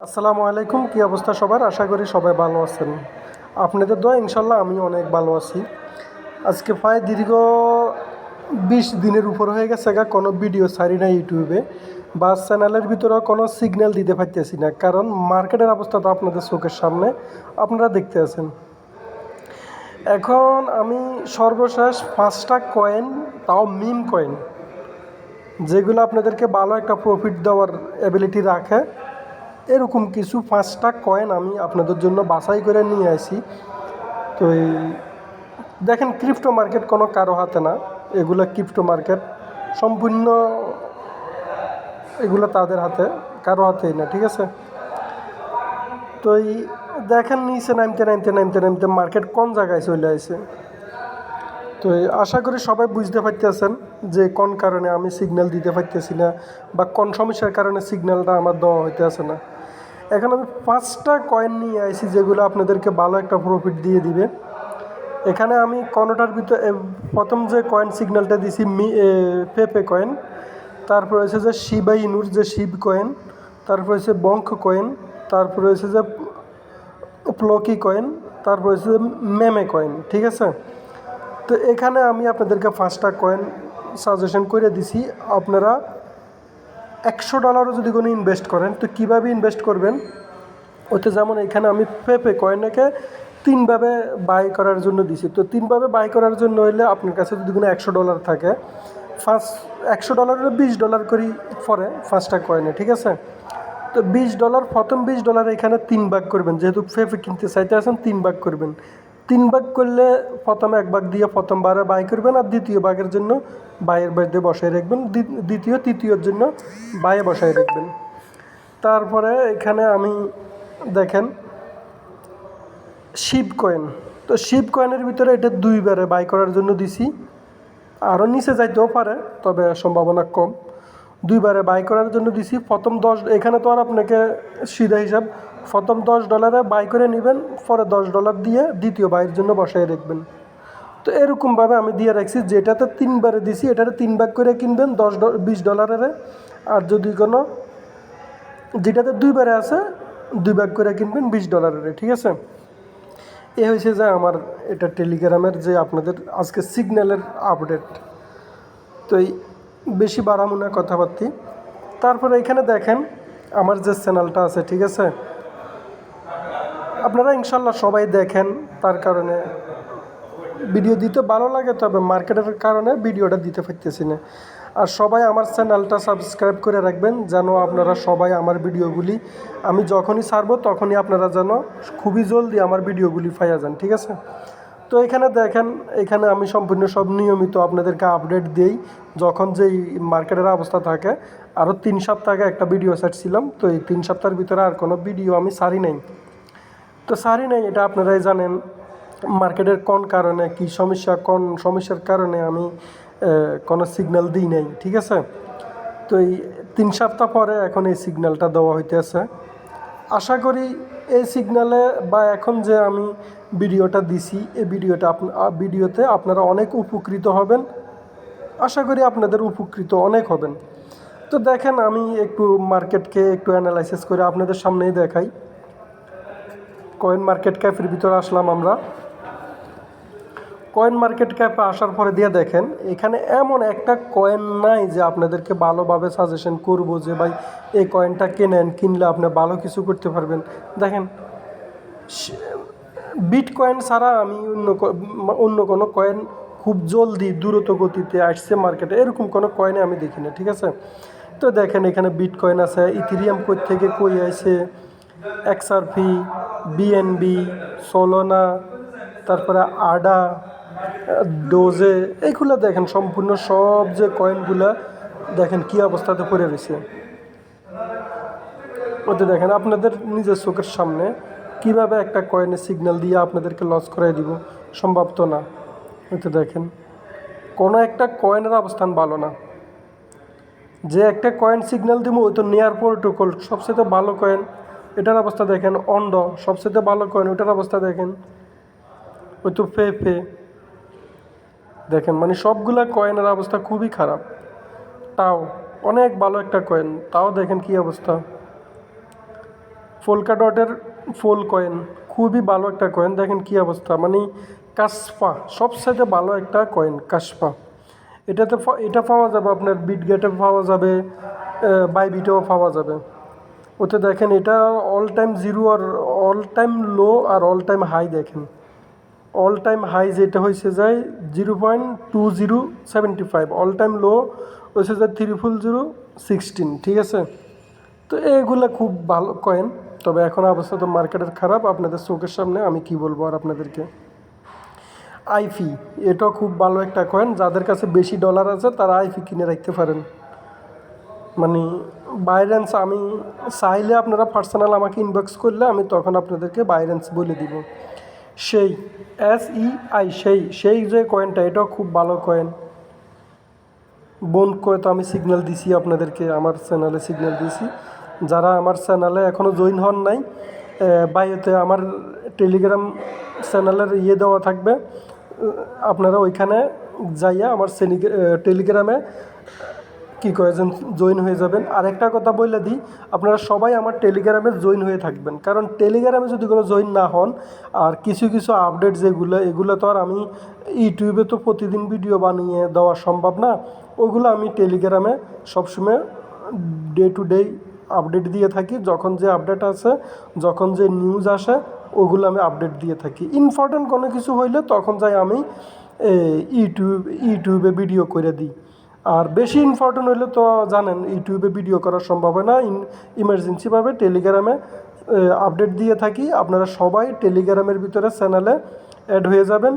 আসসালামু আলাইকুম, কী অবস্থা সবার? আশা করি সবাই ভালো আছেন। আপনাদের দোয়া ইনশাল্লাহ আমি অনেক ভালো আছি। আজকে প্রায় দীর্ঘ 20 দিনের উপর হয়ে গেছে কোনো ভিডিও ছাড়ি না ইউটিউবে বা চ্যানেলের ভিতরেও কোনো সিগন্যাল দিতে পারতেছি না, কারণ মার্কেটের অবস্থা তো আপনাদের চোখের সামনে আপনারা দেখতে আছেন। এখন আমি সর্বশেষ 5টা কয়েন, তাও মিম কয়েন, যেগুলো আপনাদেরকে ভালো একটা প্রফিট দেওয়ার অ্যাবিলিটি রাখে, এরকম কিছু 5টা কয়েন আমি আপনাদের জন্য বাছাই করে নিয়ে আসি। তো এই দেখেন, ক্রিপ্টো মার্কেট কোনো কারো হাতে না, এগুলো ক্রিপ্টো মার্কেট সম্পূর্ণ এগুলো তাদের হাতে, কারো হাতেই না, ঠিক আছে? তো এই দেখেন, নিচে নামতে নামতে নামতে নামতে মার্কেট কোন জায়গায় চলে আসে। তো আশা করি সবাই বুঝতে পারতেছেন যে কোন কারণে আমি সিগন্যাল দিতে পারতেছি না বা কোন সমস্যার কারণে সিগন্যালটা আমার দেওয়া হইতেছে না। এখন আমি 5টা কয়েন নিয়ে আসি যেগুলো আপনাদেরকে ভালো একটা প্রফিট দিয়ে দিবে। এখানে আমি কোনোটার ভিতরে প্রথম যে কয়েন সিগন্যালটা দিছি পেপে কয়েন, তারপর হচ্ছে যে শিবা ইনুর যে শিব কয়েন, তারপর হচ্ছে বঙ্ক কয়েন, তারপর হচ্ছে যে প্লকি কয়েন, তারপর হচ্ছে যে মেমে কয়েন, ঠিক আছে? তো এখানে আমি আপনাদেরকে 5টা কয়েন সাজেশন করে দিছি। আপনারা $100 যদি কোনো ইনভেস্ট করেন, তো কীভাবে ইনভেস্ট করবেন ওতে, যেমন এখানে আমি পেপে কয়েনকে 3ভাবে বাই করার জন্য দিছি। তো 3ভাবে বাই করার জন্য হইলে আপনার কাছে যদি কোনো $100 থাকে, $100 $20 করে পরে 5টা কয়েনে, ঠিক আছে? তো $20, প্রথম $20 এখানে 3 ভাগ করবেন, যেহেতু পেপে কিনতে চাইতে আছেন 3 ভাগ করবেন। 3 ভাগ করলে প্রথমে 1 ভাগ দিয়ে প্রথমবারে বাই করবেন, আর দ্বিতীয় ভাগের জন্য বাইয়ের বাড়িতে বসায় রাখবেন, দ্বিতীয় তৃতীয়র জন্য বাইয়ে বসায় রাখবেন। তারপরে এখানে আমি দেখেন শিব কয়েন, তো শিব কয়েনের ভিতরে এটা 2বারে বাই করার জন্য দিছি, আরও নিচে যাইতেও পারে তবে সম্ভাবনা কম। 2বারে বাই করার জন্য দিছি। প্রথম 10, এখানে তো আর আপনাকে সিধা হিসাব, প্রথম $10 বাই করে নেবেন, পরে $10 দিয়ে দ্বিতীয় বাইয়ের জন্য বসাই রাখবেন। তো এরকমভাবে আমি দিয়ে রাখছি, যেটাতে 3বারে দিছি এটাতে 3 ভাগ করে কিনবেন $20, আর যদি কোনো যেটাতে 2বারে আছে 2 ভাগ করে কিনবেন $20, ঠিক আছে? এ হয়েছে যে আমার এটা টেলিগ্রামের যে আপনাদের আজকে সিগন্যালের আপডেট। তো এই বেশি বাড়াবো না কথাবার্তি। তারপরে এখানে দেখেন আমার যে চ্যানেলটা আছে, ঠিক আছে? আপনারা ইনশাল্লাহ সবাই দেখেন, তার কারণে ভিডিও দিতে ভালো লাগে, তবে মার্কেটের কারণে ভিডিওটা দিতে পারতেছি না। আর সবাই আমার চ্যানেলটা সাবস্ক্রাইব করে রাখবেন, যেন আপনারা সবাই আমার ভিডিওগুলি আমি যখনই ছাড়বো তখনই আপনারা যেন খুবই জলদি আমার ভিডিওগুলি পাইয়া যান, ঠিক আছে? তো এখানে দেখেন, এখানে আমি সম্পূর্ণ সব নিয়মিত আপনাদেরকে আপডেট দিই, যখন যেই মার্কেটের অবস্থা থাকে। আরও 3 সপ্তাহ আগে একটা ভিডিও ছাড়ছিলাম, তো এই 3 সপ্তাহের ভিতরে আর কোনো ভিডিও আমি ছাড়ি নাই। তো ছাড়ি নাই, এটা আপনারাই জানেন মার্কেটের কোন কারণে কি সমস্যা, কোন সমস্যার কারণে আমি কোনো সিগন্যাল দিই নাই, ঠিক আছে? তো এই 3 সপ্তাহ পরে এখন এই সিগন্যালটা দেওয়া হইতেছে। আশা করি এই সিগন্যালে বা এখন যে আমি ভিডিওটা দিছি, এই ভিডিওতে আপনারা অনেক উপকৃত হবেন। আশা করি আপনাদের উপকৃত অনেক হবেন। তো দেখেন, আমি একটু মার্কেটকে একটু অ্যানালাইসিস করে আপনাদের সামনেই দেখাই। কয়েন মার্কেট ক্যাপের ভিতরে আসলাম আমরা। কয়েন মার্কেট ক্যাপে আসার পরে দিয়ে দেখেন, এখানে এমন একটা কয়েন নাই যে আপনাদেরকে ভালোভাবে সাজেশন করব যে ভাই এই কয়েনটা কেনেন, কিনলে আপনি ভালো কিছু করতে পারবেন। দেখেন, বিটকয়েন ছাড়া আমি অন্য কোনো কয়েন খুব জলদি দ্রুত গতিতে আসছে মার্কেটে, এরকম কোনো কয়েনে আমি দেখি না, ঠিক আছে? তো দেখেন, এখানে বিটকয়েন আছে, ইথেরিয়াম কই থেকে কই আছে, এক্সআরপি, বিএনবি, সোলোনা, তারপরে আডা, ডোজে, এইগুলো দেখেন সম্পূর্ণ সব যে কয়েনগুলা দেখেন কী অবস্থাতে পড়ে রয়েছে। ওতে দেখেন আপনাদের নিজের চোখের সামনে কিভাবে একটা কয়েনের সিগন্যাল দিয়ে আপনাদেরকে লস করাই দিব, সম্ভব তো না। ওতে দেখেন কোনো একটা কয়েনের অবস্থান ভালো না। যে একটা কয়েন সিগন্যাল দিব ওই তো নেয়ার প্রোটোকল সবচেয়ে ভালো কয়েন, এটার অবস্থা দেখেন। অন্ড সবচেয়ে ভালো কয়েন, ওটার অবস্থা দেখেন। ওই তো ফে দেখেন, মানে সবগুলা কয়েনের অবস্থা খুবই খারাপ। তাও অনেক ভালো একটা কয়েন, তাও দেখেন কি অবস্থা। পোলকা ডটের ফুল কয়েন খুবই ভালো একটা কয়েন, দেখেন কি অবস্থা, মানে কাসপা সবসাথে ভালো একটা কয়েন কাসপা। এটা পাওয়া যাবে আপনার বিটগেটে পাওয়া যাবে, বাইবিটেও পাওয়া যাবে। ওতে দেখেন এটা অল টাইম জিরো আর অল টাইম লো আর অল টাইম হাই দেখেন। অল টাইম হাই যেটা হয়েছে যায় 0.2075, অল টাইম লো হয়েছে যায় 30016, ঠিক আছে। তো এগুলো খুব ভালো কয়েন, তবে এখন অবস্থা তো মার্কেটের খারাপ, আপনাদের চোখের সামনে আমি কি বলবো আর আপনাদেরকে। আইফি এটাও খুব ভালো একটা কয়েন, যাদের কাছে বেশি ডলার আছে তারা আইফি কিনে রাখতে পারেন। মানে বাইরেন্স আমি চাইলে আপনারা পার্সোনাল আমাকে ইনবক্স করলে আমি তখন আপনাদেরকে বাইরেন্স বলে দিব। সেই SEI সেই যে কয়েনটা এটাও খুব ভালো কয়েন। বোন কয়ে তো আমি সিগন্যাল দিছি আপনাদেরকে, আমার চ্যানেলে সিগন্যাল দিছি। যারা আমার চ্যানেলে এখনও জয়েন হন নাই, বায়োতে আমার টেলিগ্রাম চ্যানেলের দেওয়া থাকবে, আপনারা ওইখানে যাইয়া আমার টেলিগ্রামে কী কয়েছেন জয়েন হয়ে যাবেন। আরেকটা কথা বলে দিই, আপনারা সবাই আমার টেলিগ্রামে জয়েন হয়ে থাকবেন, কারণ টেলিগ্রামে যদি কোনো জয়েন না হন আর কিছু আপডেট যেগুলো এগুলো তো আর আমি ইউটিউবে তো প্রতিদিন ভিডিও বানিয়ে দেওয়া সম্ভব না, ওগুলো আমি টেলিগ্রামে সবসময় ডে টু ডে আপডেট দিয়ে থাকি। যখন যে আপডেট আছে, যখন যে নিউজ আসে ওগুলো আমি আপডেট দিয়ে থাকি। ইম্পর্টেন্ট কোনো কিছু হইলে তখন যাই আমি ইউটিউবে ভিডিও করে দিই। আর বেশি ইম্পর্টেন্ট হইলে তো জানেন ইউটিউবে ভিডিও করা সম্ভব হয় না, ইমার্জেন্সিভাবে টেলিগ্রামে আপডেট দিয়ে থাকি। আপনারা সবাই টেলিগ্রামের ভিতরে চ্যানেলে অ্যাড হয়ে যাবেন।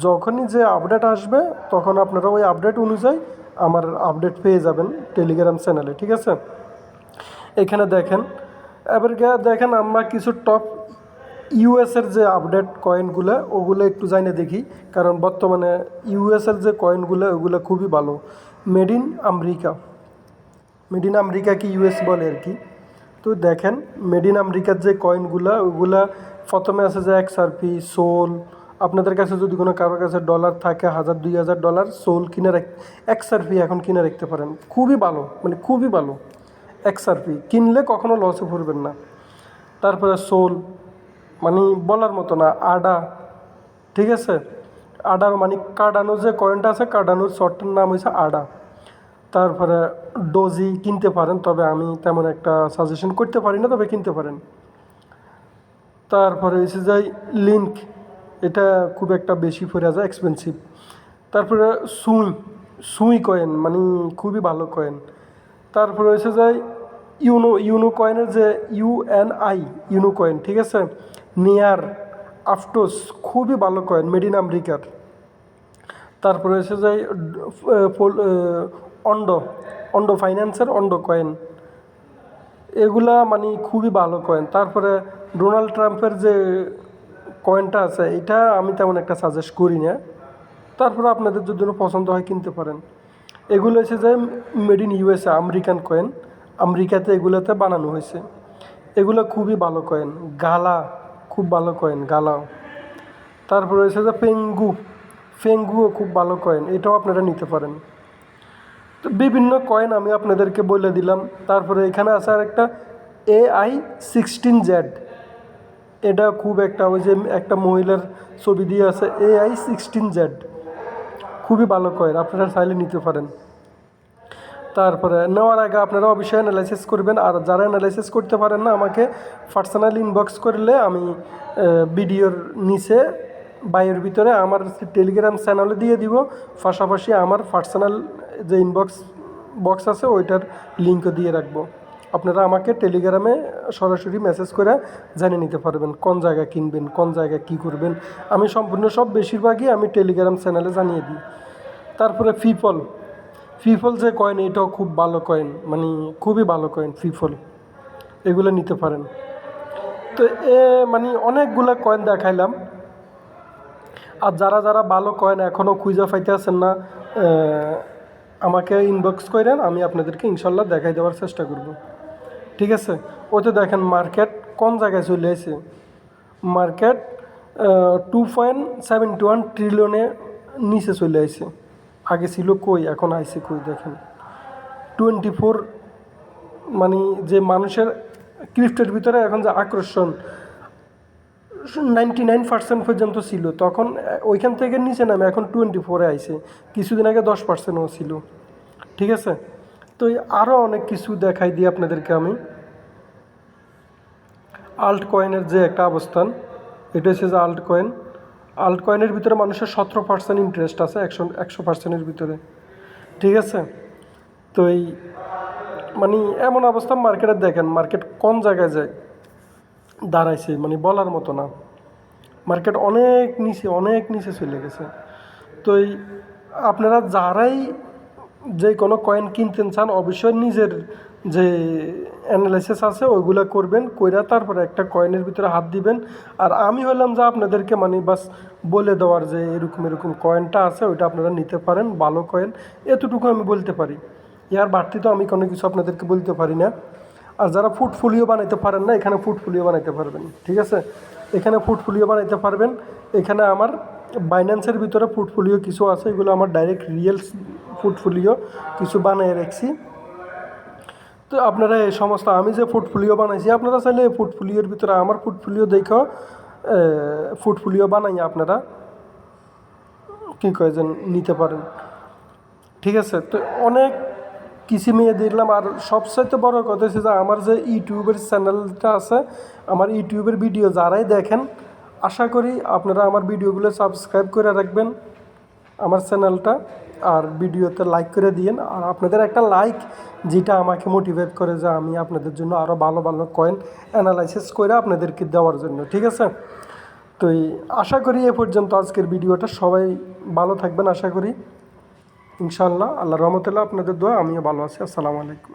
যখনই যে আপডেট আসবে তখন আপনারা ওই আপডেট অনুযায়ী আমার আপডেট পেয়ে যাবেন টেলিগ্রাম চ্যানেলে, ঠিক আছে। এখানে দেখেন, এবার দেখেন আমরা কিছু টপ ইউএসের যে আপডেট কয়েনগুলো ওগুলো একটু জানে দেখি, কারণ বর্তমানে ইউএসের যে কয়েনগুলো ওগুলো খুবই ভালো। মেড ইন আমেরিকা কি ইউএস বলে আর কি। তো দেখেন মেড ইন আমেরিকার যে কয়েনগুলো ওগুলা প্রথমে আছে যে XRP, সোল। আপনাদের কাছে যদি কোনো কারোর কাছে ডলার থাকে 1000-2000 ডলার, সোল কিনে XRP এখন কিনে রাখতে পারেন, খুবই ভালো, মানে খুবই ভালো। XRP কিনলে কখনো লসে পড়বেন না। তারপরে সোল মানে বলার মতো না, আডা, ঠিক আছে। আডার মানে কার্ডানো যে কয়েনটা আছে, কার্ডানোর শর্টের নাম হয়েছে আডা। তারপরে ডোজি কিনতে পারেন, তবে আমি তেমন একটা সাজেশন করতে পারি না, তবে কিনতে পারেন। তারপরে এসে যায় লিঙ্ক, এটা খুব একটা বেশি পড়ে যায়, এক্সপেন্সিভ। তারপরে সুই কয়েন মানে খুবই ভালো কয়েন। তারপরে এসে যায় ইউনো কয়েনের যে ইউনো কয়েন, ঠিক আছে। নিয়ার আফটোস খুবই ভালো কয়েন, মেড ইন আমেরিকার। তারপরে এসে যায় অন্ডো ফাইন্যান্সের অন্ডো কয়েন, এগুলা মানে খুবই ভালো কয়েন। তারপরে ডোনাল্ড ট্রাম্পের যে কয়েনটা আছে এটা আমি তেমন একটা সাজেস্ট করি না, তারপরে আপনাদের যদি পছন্দ হয় কিনতে পারেন। এগুলো এসে যায় made in USA, American coin, আমেরিকাতে এগুলোতে বানানো হয়েছে। এগুলো খুবই ভালো কয়েন। গালা খুব ভালো কয়েন, গালাও। তারপরে এসে যায় ফেঙ্গুও খুব ভালো কয়েন, এটাও আপনারা নিতে পারেন। তো বিভিন্ন কয়েন আমি আপনাদেরকে বলে দিলাম। তারপরে এখানে আছে আর একটা AI-16Z, এটা খুব একটা ওই যে একটা মহিলার ছবি দিয়ে আছে, AI-16Z খুবই ভালো কয়েন, আপনারা চাইলে নিতে পারেন। তারপরে নেওয়ার আগে আপনারা অবশ্যই অ্যানালাইসিস করবেন, আর যারা অ্যানালাইসিস করতে পারেন না আমাকে পার্সোনালি ইনবক্স করলে আমি ভিডিওর নিচে বায়োর ভিতরে আমার টেলিগ্রাম চ্যানেলে দিয়ে দিব, পাশাপাশি আমার পার্সোনাল যে বক্স আছে ওইটার লিঙ্কও দিয়ে রাখবো। আপনারা আমাকে টেলিগ্রামে সরাসরি মেসেজ করে জেনে নিতে পারবেন কোন জায়গায় কিনবেন, কোন জায়গায় কী করবেন। আমি সম্পূর্ণ সব বেশিরভাগই আমি টেলিগ্রাম চ্যানেলে জানিয়ে দিই। তারপরে ফিফল যে কয়েন এটাও খুব ভালো কয়েন, মানে খুবই ভালো কয়েন ফিফল, এগুলো নিতে পারেন। তো মানে অনেকগুলো কয়েন দেখাইলাম। আর যারা ভালো কয়েন এখনও খুঁজে পাইতে আছেন না, আমাকে ইনবক্স করেন, আমি আপনাদেরকে ইনশাল্লাহ দেখাই দেওয়ার চেষ্টা করব, ঠিক আছে। ওতে দেখেন মার্কেট কোন জায়গায় চলে আসে। মার্কেট 2.71 ট্রিলিয়নের নিচে চলে আসে। আগে ছিল কই, এখন আইসে কই দেখেন 24, মানে যে মানুষের ক্রিপ্টোর ভিতরে এখন যে আকর্ষণ 99% পর্যন্ত ছিল, তখন ওইখান থেকে নিচে নামে এখন 24-এ আইছে, কিছুদিন আগে 10%ও ছিল। ঠিক আছে, তো আরও অনেক কিছু দেখাই দিই আপনাদেরকে আমি। আল্ট কয়েনের যে একটা অবস্থান, এটা হচ্ছে যে আল্ট কয়েন। আল্ট কয়েনের ভিতরে মানুষের 17% ইন্টারেস্ট আছে 100%-এর ভিতরে। ঠিক আছে, তো এই মানে এমন অবস্থা মার্কেটে, দেখেন মার্কেট কোন জায়গায় যায় দাঁড়াইছে, মানে বলার মতো না। মার্কেট অনেক নিচে চলে গেছে। তো এই আপনারা যারাই যে কোনো কয়েন কিনতে চান, অবশ্যই নিজের যে অ্যানালাইসিস আছে ওইগুলো করবেন, কইরা তারপরে একটা কয়েনের ভিতরে হাত দিবেন। আর আমি হলাম যে আপনাদেরকে মানে বাস বলে দেওয়ার যে এরকম এরকম কয়েনটা আছে, ওইটা আপনারা নিতে পারেন, ভালো কয়েন, এতটুকু আমি বলতে পারি। ইয়ার বাড়তি তো আমি কোনো কিছু আপনাদেরকে বলতে পারি না। আর যারা পোর্টফোলিও বানাইতে পারেন না, এখানে পোর্টফোলিও বানাইতে পারবেন। ঠিক আছে, এখানে পোর্টফোলিও বানাইতে পারবেন। এখানে আমার বাইন্যান্সের ভিতরে পোর্টফোলিও কিছু আছে, এগুলো আমার ডাইরেক্ট রিয়েল পোর্টফোলিও কিছু বানিয়ে রাখছি। তো আপনারা এই সমস্ত আমি যে পোর্টফোলিও বানাইছি, আপনারা চাইলে এই পোর্টফোলিওর ভিতরে আমার পোর্টফোলিও দেখেও পোর্টফোলিও বানাই আপনারা কী কয় যেন নিতে পারেন। ঠিক আছে, তো অনেক কিছু মেয়ে দেখলাম। আর সবচাইতে বড় কথা হচ্ছে যে আমার যে ইউটিউবের চ্যানেলটা আছে, আমার ইউটিউবের ভিডিও যারাই দেখেন, আশা করি আপনারা আমার ভিডিওগুলো সাবস্ক্রাইব করে রাখবেন আমার চ্যানেলটা, আর ভিডিওতে লাইক করে দিয়েন। আর আপনাদের একটা লাইক যেটা আমাকে মোটিভেট করে যে আমি আপনাদের জন্য আরও ভালো ভালো কয়েন অ্যানালাইসিস করে আপনাদেরকে দেওয়ার জন্য। ঠিক আছে, তো আশা করি এ পর্যন্ত আজকের ভিডিওটা। সবাই ভালো থাকবেন আশা করি, ইনশাআল্লাহ। আল্লাহর রহমতুল্লাহ, আপনাদের দোয়া আমিও ভালো আছি। আসসালামু আলাইকুম।